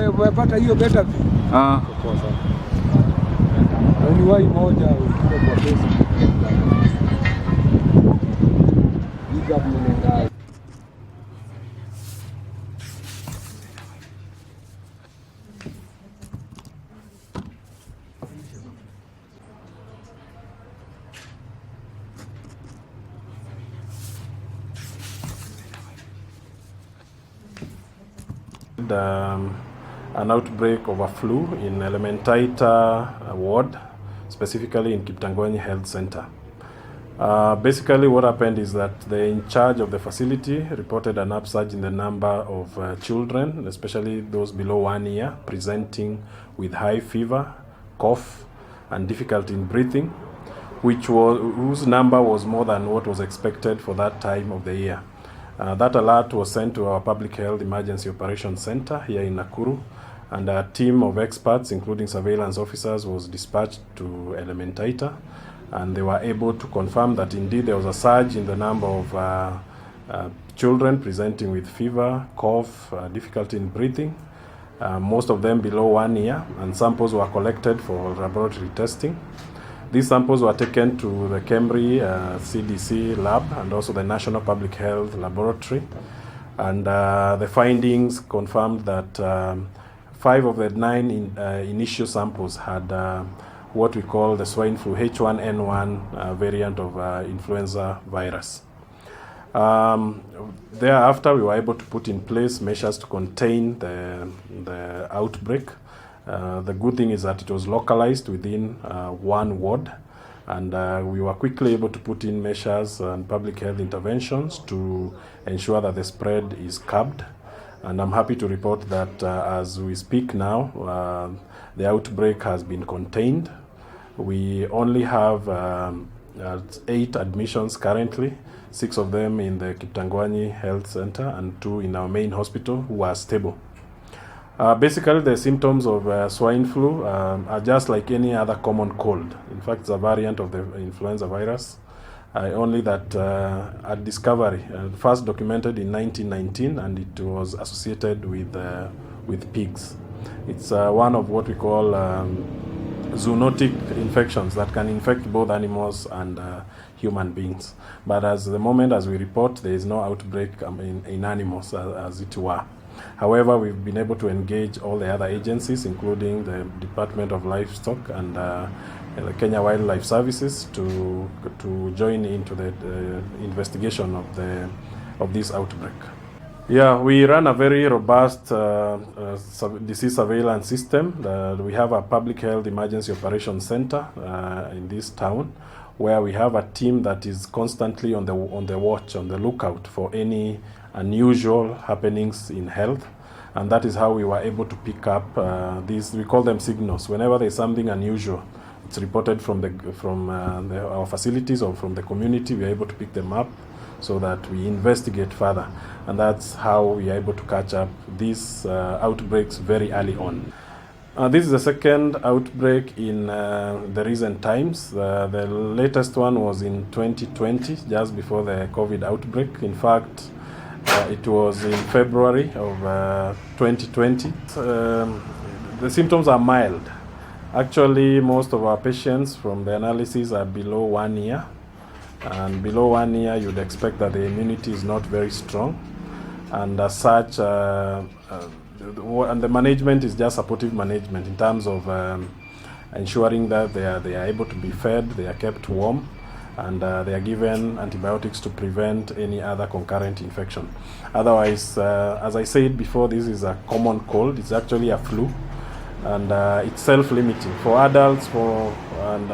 umepata hiyo beta view. Kwa sana. Ni moja kwa pesa. Big up mwenenga. An outbreak of a flu in Elementaita ward, specifically in Kiptangwanyi Health Center. Basically what happened is that the in charge of the facility reported an upsurge in the number of children, especially those below 1 year, presenting with high fever, cough, and difficulty in breathing, whose number was more than what was expected for that time of the year. That alert was sent to our Public Health Emergency Operations Center here in Nakuru, and a team of experts, including surveillance officers, was dispatched to Elementaita, and they were able to confirm that indeed there was a surge in the number of children presenting with fever, cough, difficulty in breathing, most of them below 1 year, and samples were collected for laboratory testing. These samples were taken to the Kemri CDC lab and also the National Public Health Laboratory. And the findings confirmed that 5 of the 9 initial samples had what we call the swine flu H1N1 variant of influenza virus. Thereafter, we were able to put in place measures to contain the outbreak. The good thing is that it was localized within one ward, and we were quickly able to put in measures and public health interventions to ensure that the spread is curbed. And I'm happy to report that as we speak now, the outbreak has been contained. We only have 8 admissions currently, 6 of them in the Kiptangwanyi Health Center and 2 in our main hospital who are stable. Basically, the symptoms of swine flu are just like any other common cold. In fact, it's a variant of the influenza virus, only that at discovery, first documented in 1919, and it was associated with pigs. It's one of what we call zoonotic infections that can infect both animals and human beings. But as the moment as we report, there is no outbreak in animals as it were. However, we've been able to engage all the other agencies, including the Department of Livestock and the Kenya Wildlife Services, to join into the investigation of this outbreak. Yeah, we run a very robust disease surveillance system. We have a Public Health Emergency Operations Center in this town, where we have a team that is constantly on the watch, on the lookout for any unusual happenings in health, and that is how we were able to pick up these. We call them signals. Whenever there is something unusual, it's reported from our facilities or from the community. We are able to pick them up so that we investigate further, and that's how we are able to catch up these outbreaks very early on. This is the second outbreak in the recent times. The latest one was in 2020, just before the COVID outbreak. In fact, it was in February of 2020. The symptoms are mild. Actually, most of our patients from the analysis are below 1 year. And below 1 year, you'd expect that the immunity is not very strong. And as such, and the management is just supportive management in terms of ensuring that they are able to be fed, they are kept warm, and they are given antibiotics to prevent any other concurrent infection. Otherwise, as I said before, this is a common cold. It's actually a flu, and it's self-limiting. For adults, and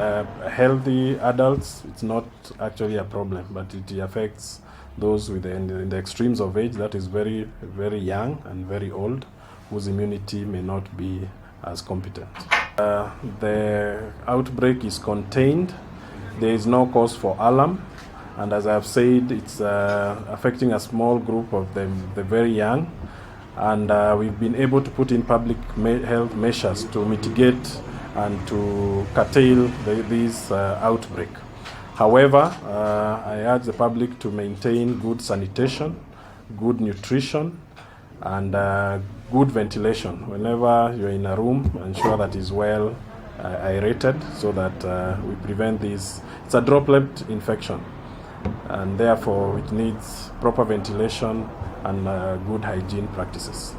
healthy adults, it's not actually a problem, but it affects those in the extremes of age, that is very, very young and very old, whose immunity may not be as competent. The outbreak is contained. There is no cause for alarm, and as I have said, it's affecting a small group of the very young, and we've been able to put in public health measures to mitigate and to curtail this outbreak. However, I urge the public to maintain good sanitation, good nutrition, and good ventilation. Whenever you're in a room, ensure that is well aerated so that we prevent this. It's a droplet infection, and therefore it needs proper ventilation and good hygiene practices.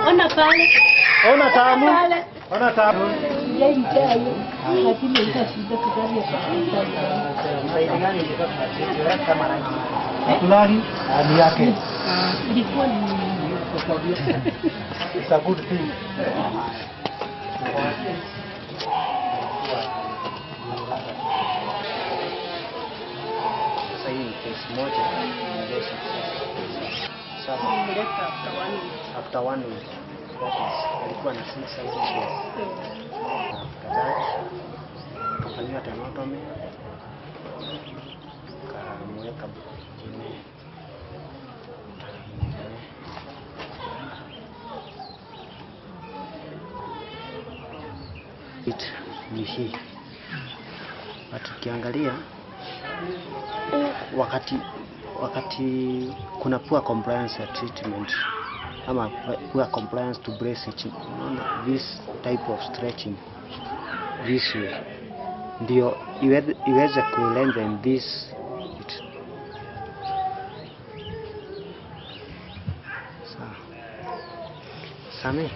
Ona pale. Ona tamu. Ona tamu. Lakini ikashida kuzali ya Kulani hali yake. ilikuwa ni It's a good thing. Sasa hii ni kesi moja inaendesha sasa after 1 week, that is alikuwa na 6 days kadhaa kafanywa tenotomy kamweka chini. Ni hii tukiangalia wakati kuna poor compliance ya treatment ama poor compliance to bracing, this type of stretching this way ndio iweze ku lengthen this Same